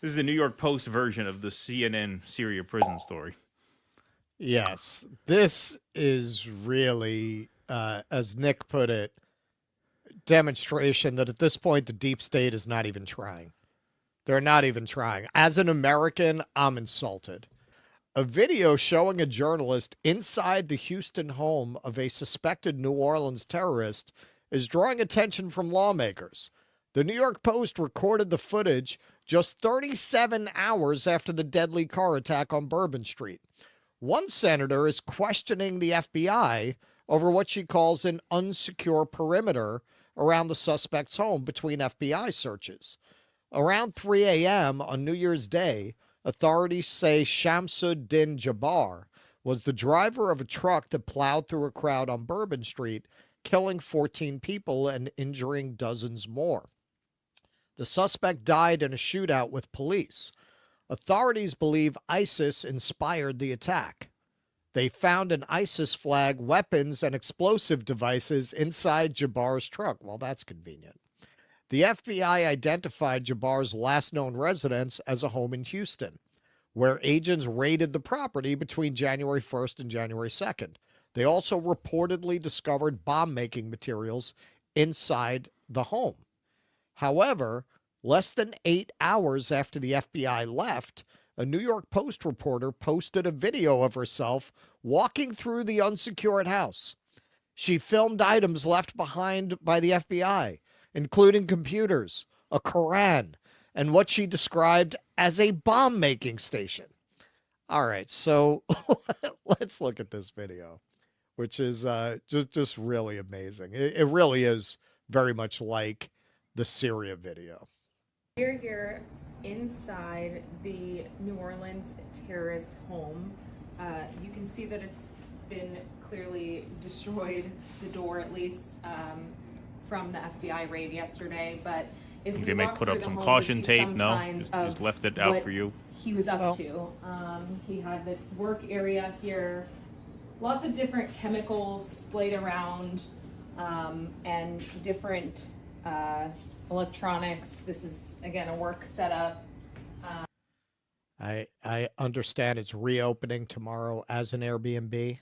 This is the New York Post version of the CNN Syria prison story. Yes, this is really, as Nick put it, demonstration that at this point the deep state is not even trying. They're not even trying. As an American, I'm insulted. A video showing a journalist inside the Houston home of a suspected New Orleans terrorist is drawing attention from lawmakers. The New York Post recorded the footage just 37 hours after the deadly car attack on Bourbon Street. One senator is questioning the FBI over what she calls an unsecure perimeter around the suspect's home between FBI searches. Around 3 a.m. on New Year's Day, authorities say Shamsuddin Jabbar was the driver of a truck that plowed through a crowd on Bourbon Street, killing 14 people and injuring dozens more. The suspect died in a shootout with police. Authorities believe ISIS inspired the attack. They found an ISIS flag, weapons, and explosive devices inside Jabbar's truck. Well, that's convenient. The FBI identified Jabbar's last known residence as a home in Houston, where agents raided the property between January 1st and January 2nd. They also reportedly discovered bomb making materials inside the home. However, less than 8 hours after the FBI left, a New York Post reporter posted a video of herself walking through the unsecured house. She filmed items left behind by the FBI, including computers, a Koran, and what she described as a bomb making station. All right, so let's look at this video, which is just really amazing. It really is very much like the Syria video. We're here inside the New Orleans terrorist home. You can see that it's been clearly destroyed, the door at least, from the FBI raid yesterday. But if They we may walk put through up the some home, we caution see tape. some No, signs just of left it out what for you. he was up Well, to. He had this work area here, lots of different chemicals splayed around, and different electronics. This is again a work setup. I understand it's reopening tomorrow as an Airbnb.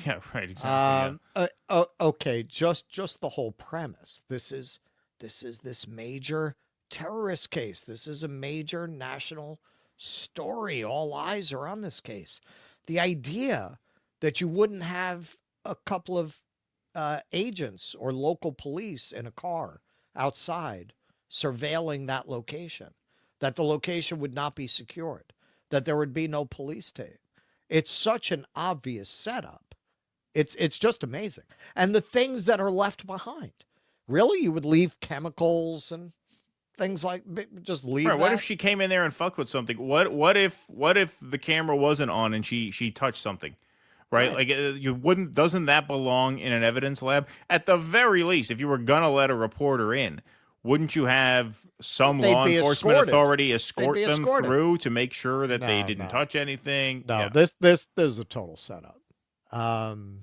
Yeah, right, exactly. Yeah. Okay, just the whole premise. This is this major terrorist case. This is a major national story. All eyes are on this case. The idea that you wouldn't have a couple of agents or local police in a car outside surveilling that location, that the location would not be secured, that there would be no police tape. It's such an obvious setup. It's just amazing. And the things that are left behind. Really? You would leave chemicals and things like just leave Right. What if that? she came in there and fucked with something? What if the camera wasn't on and she touched something? Right? Right. Like you wouldn't doesn't that belong in an evidence lab? At the very least, if you were gonna let a reporter in, wouldn't you have some They'd law be enforcement escorted. authority They'd be escort them escorted. through to make sure that they No, didn't no. touch anything? No, Yeah. this is a total setup. Um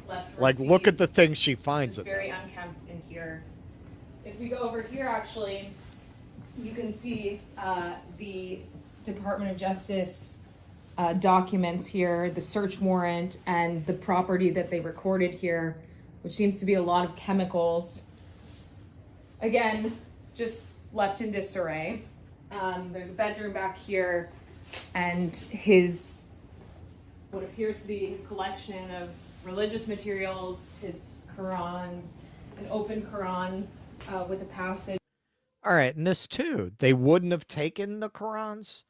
Left like look at the receipts, things she finds just in very there. unkempt in here. If we go over here, actually, you can see the Department of Justice documents here, the search warrant, and the property that they recorded here, which seems to be a lot of chemicals. Again, just left in disarray. There's a bedroom back here, and his what appears to be his collection of religious materials, his Qurans, an open Quran with a passage. All right, and this too. They wouldn't have taken the Qurans.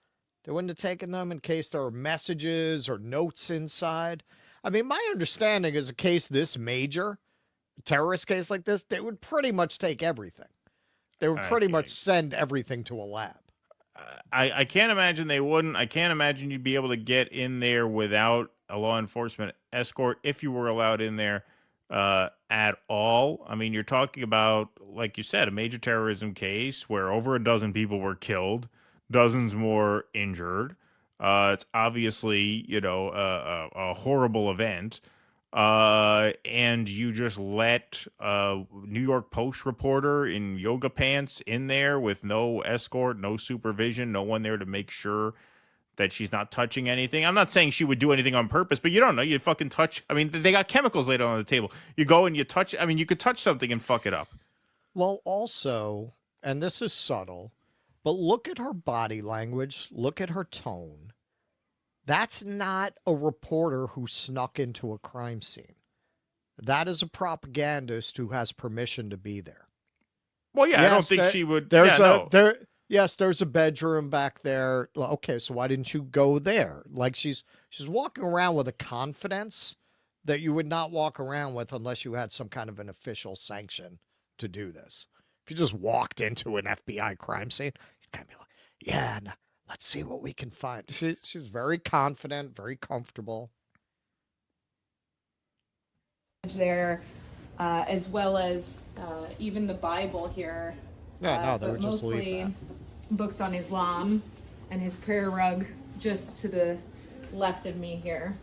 They wouldn't have taken them in case there were messages or notes inside. I mean, my understanding is a case this major, a terrorist case like this, they would pretty much take everything. They would I pretty much can't. send everything to a lab. I can't imagine they wouldn't. I can't imagine you'd be able to get in there without a law enforcement escort if you were allowed in there at all. I mean, you're talking about, like you said, a major terrorism case where over a dozen people were killed, dozens more injured. It's obviously, a horrible event. and you just let a New York Post reporter in yoga pants in there with no escort, no supervision, no one there to make sure that she's not touching anything. I'm not saying she would do anything on purpose, but you don't know. You fucking touch. I mean, they got chemicals laid on the table. You go and you touch. I mean, you could touch something and fuck it up. Well, also, and this is subtle, but look at her body language, look at her tone. That's not a reporter who snuck into a crime scene. That is a propagandist who has permission to be there. Well, yeah, I don't Yes, think she would. Yeah, there's a no. there yes, there's a bedroom back there. Okay, so why didn't you go there? Like she's walking around with a confidence that you would not walk around with unless you had some kind of an official sanction to do this. If you just walked into an FBI crime scene, you'd kind of be like, yeah, let's see what we can find. She's very confident, very comfortable. There, as well as even the Bible here, Yeah, no, they but would just leave mostly that. books on Islam and his prayer rug just to the left of me here.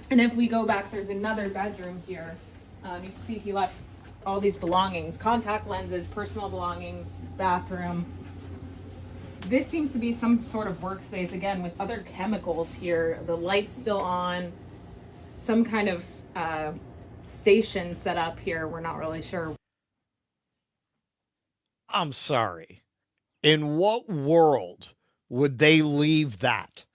And if we go back, there's another bedroom here. You can see he left all these belongings, contact lenses, personal belongings, his bathroom. This seems to be some sort of workspace, again, with other chemicals here. The light's still on, some kind of station set up here. We're not really sure. I'm sorry. In what world would they leave that?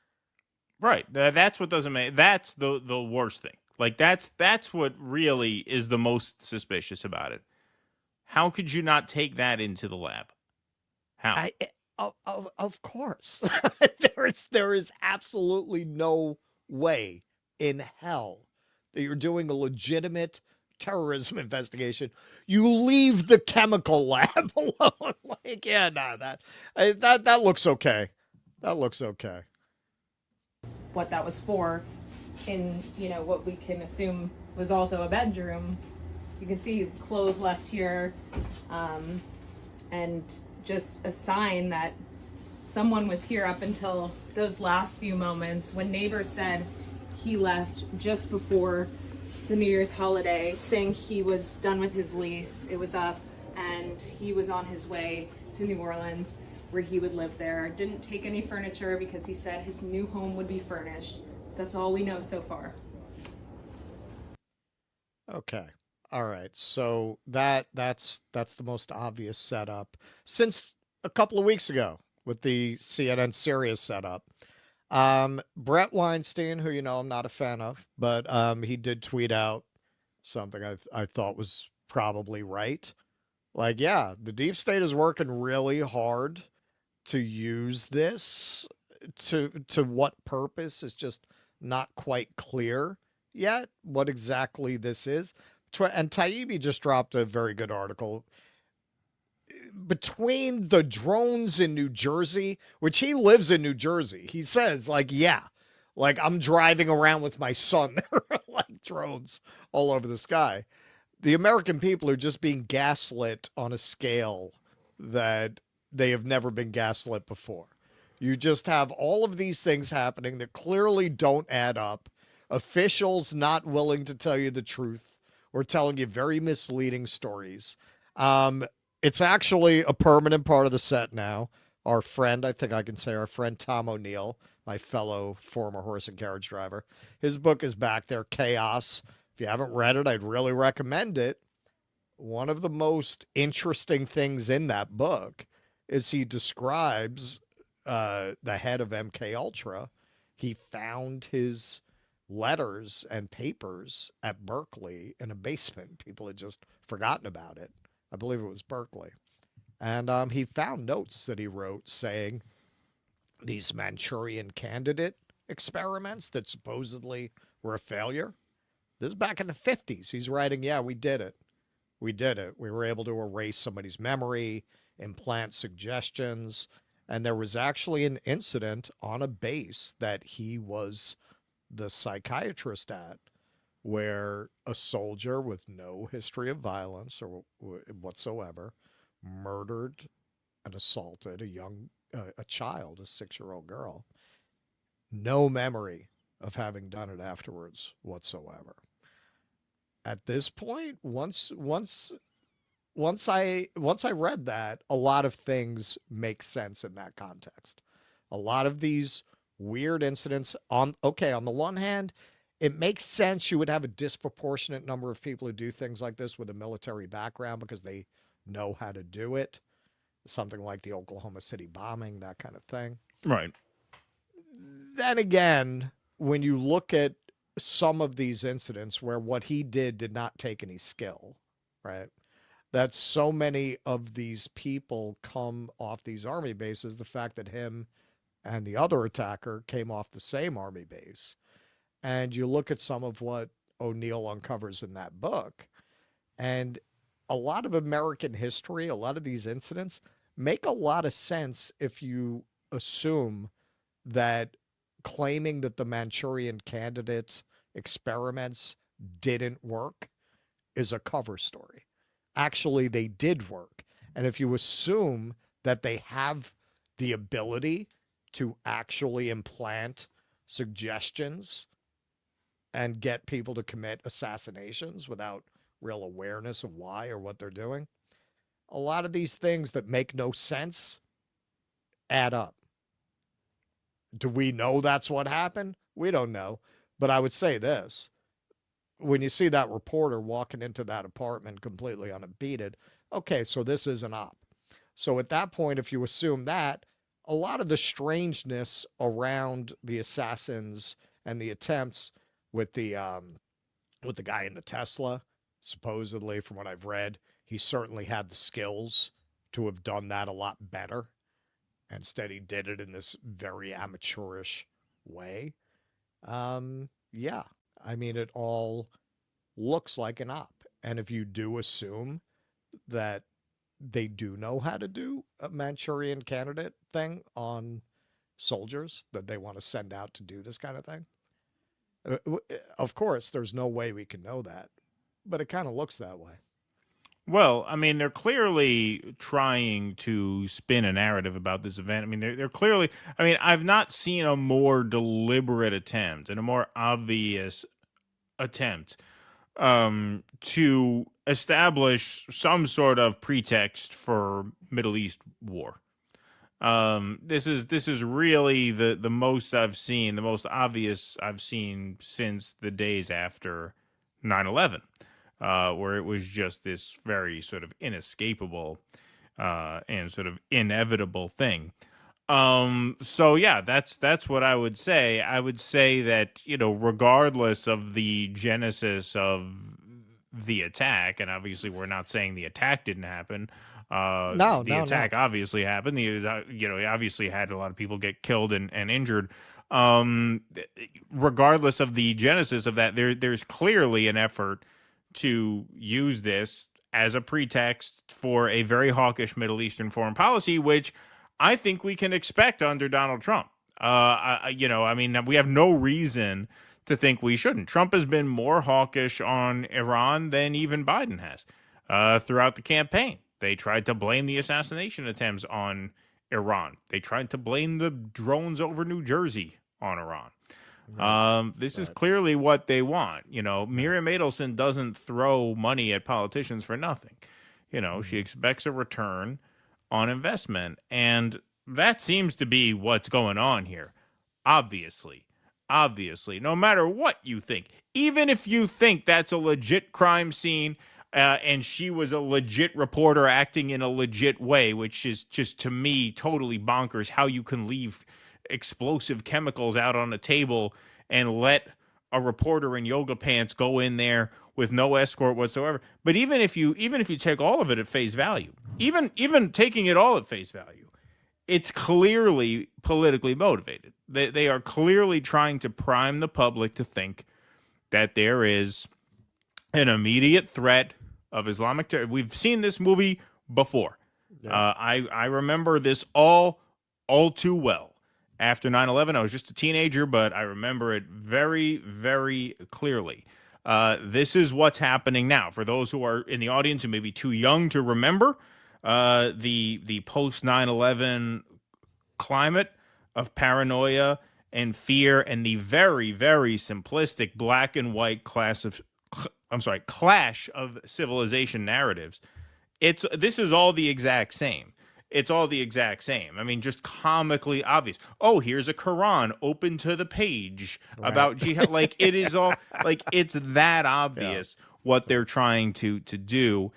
Right. That's what doesn't make. That's the worst thing. Like that's what really is the most suspicious about it. How could you not take that into the lab? How? I of course. there is absolutely no way in hell that you're doing a legitimate terrorism investigation. You leave the chemical lab alone. Like, yeah, no, that looks okay. That looks okay. What that was for in, what we can assume was also a bedroom. You can see clothes left here, and just a sign that someone was here up until those last few moments when neighbors said he left just before the New Year's holiday, saying he was done with his lease, it was up, and he was on his way to New Orleans where he would live there. Didn't take any furniture because he said his new home would be furnished. That's all we know so far. Okay. All right. So that's the most obvious setup since a couple of weeks ago with the CNN Sirius setup. Brett Weinstein, who I'm not a fan of, but he did tweet out something I thought was probably right. Like, yeah, the deep state is working really hard to use this to what purpose is just not quite clear yet what exactly this is. And Taibbi just dropped a very good article between the drones in New Jersey, which he lives in New Jersey. He says, like, yeah, like I'm driving around with my son, there are like drones all over the sky. The American people are just being gaslit on a scale that they have never been gaslit before. You just have all of these things happening that clearly don't add up. Officials not willing to tell you the truth or telling you very misleading stories. Um, it's actually a permanent part of the set now. Our friend, I think I can say our friend Tom O'Neill, my fellow former horse and carriage driver, his book is back there, Chaos. If you haven't read it, I'd really recommend it. One of the most interesting things in that book is he describes the head of MK Ultra. He found his letters and papers at Berkeley in a basement. People had just forgotten about it. I believe it was Berkeley. And he found notes that he wrote saying these Manchurian candidate experiments that supposedly were a failure. This is back in the 50s. He's writing, yeah, we did it. We did it. We were able to erase somebody's memory, implant suggestions, and there was actually an incident on a base that he was the psychiatrist at where a soldier with no history of violence or whatsoever murdered and assaulted a child, a 6-year-old girl. No memory of having done it afterwards whatsoever. at this point, once I read that, a lot of things make sense in that context. A lot of these weird incidents on the one hand, it makes sense you would have a disproportionate number of people who do things like this with a military background because they know how to do it. Something like the Oklahoma City bombing, that kind of thing. Right. Then again, when you look at some of these incidents where what he did not take any skill, right? That so many of these people come off these army bases, the fact that him and the other attacker came off the same army base. And you look at some of what O'Neill uncovers in that book, and a lot of American history, a lot of these incidents make a lot of sense if you assume that claiming that the Manchurian Candidate experiments didn't work is a cover story. Actually, they did work. And if you assume that they have the ability to actually implant suggestions and get people to commit assassinations without real awareness of why or what they're doing, a lot of these things that make no sense add up. Do we know that's what happened? We don't know. But I would say this: when you see that reporter walking into that apartment completely unimpeded, okay, so this is an op. So at that point, if you assume that, a lot of the strangeness around the assassins and the attempts with the guy in the Tesla, supposedly from what I've read, he certainly had the skills to have done that a lot better. Instead, he did it in this very amateurish way. Yeah, I mean, it all looks like an op. And if you do assume that they do know how to do a Manchurian Candidate thing on soldiers that they want to send out to do this kind of thing, of course, there's no way we can know that, but it kind of looks that way. Well, I mean, they're clearly trying to spin a narrative about this event. I mean, they're clearly. I mean, I've not seen a more deliberate attempt and a more obvious attempt to establish some sort of pretext for Middle East war. This is really the most I've seen, the most obvious I've seen since the days after 9/11. Where it was just this very sort of inescapable and sort of inevitable thing. So yeah, that's what I would say. I would say that, regardless of the genesis of the attack, and obviously we're not saying the attack didn't happen. The attack obviously happened. He obviously had a lot of people get killed and injured. Regardless of the genesis of that, there's clearly an effort to use this as a pretext for a very hawkish Middle Eastern foreign policy, which I think we can expect under Donald Trump. I mean, we have no reason to think we shouldn't. Trump has been more hawkish on Iran than even Biden has throughout the campaign. They tried to blame the assassination attempts on Iran. They tried to blame the drones over New Jersey on Iran. This is clearly what they want. Miriam Adelson doesn't throw money at politicians for nothing. She expects a return on investment. And that seems to be what's going on here. Obviously, no matter what you think, even if you think that's a legit crime scene and she was a legit reporter acting in a legit way, which is just, to me, totally bonkers how you can leave explosive chemicals out on a table and let a reporter in yoga pants go in there with no escort whatsoever. But even if you take all of it at face value, even taking it all at face value, it's clearly politically motivated. They are clearly trying to prime the public to think that there is an immediate threat of Islamic terror. We've seen this movie before. Yeah. I remember this all too well. After 9/11, I was just a teenager, but I remember it very, very clearly. This is what's happening now. For those who are in the audience who may be too young to remember the post 9/11 climate of paranoia and fear and the very, very simplistic black and white clash of civilization narratives. This is all the exact same. It's all the exact same. I mean, just comically obvious. Oh, here's a Quran open to the page about jihad. Like it is all like it's that obvious what they're trying to do.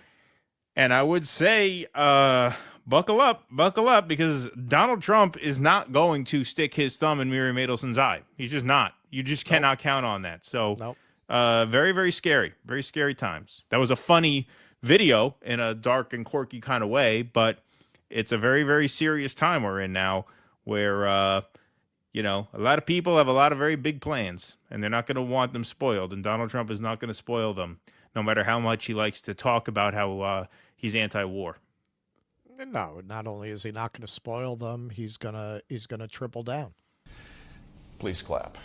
And I would say, buckle up, because Donald Trump is not going to stick his thumb in Miriam Adelson's eye. He's just not. You just cannot count on that. So, very, very scary times. That was a funny video in a dark and quirky kind of way, but it's a very, very serious time we're in now where, you know, a lot of people have a lot of very big plans and they're not going to want them spoiled. And Donald Trump is not going to spoil them, no matter how much he likes to talk about how he's anti-war. No, not only is he not going to spoil them, he's gonna triple down. Please clap.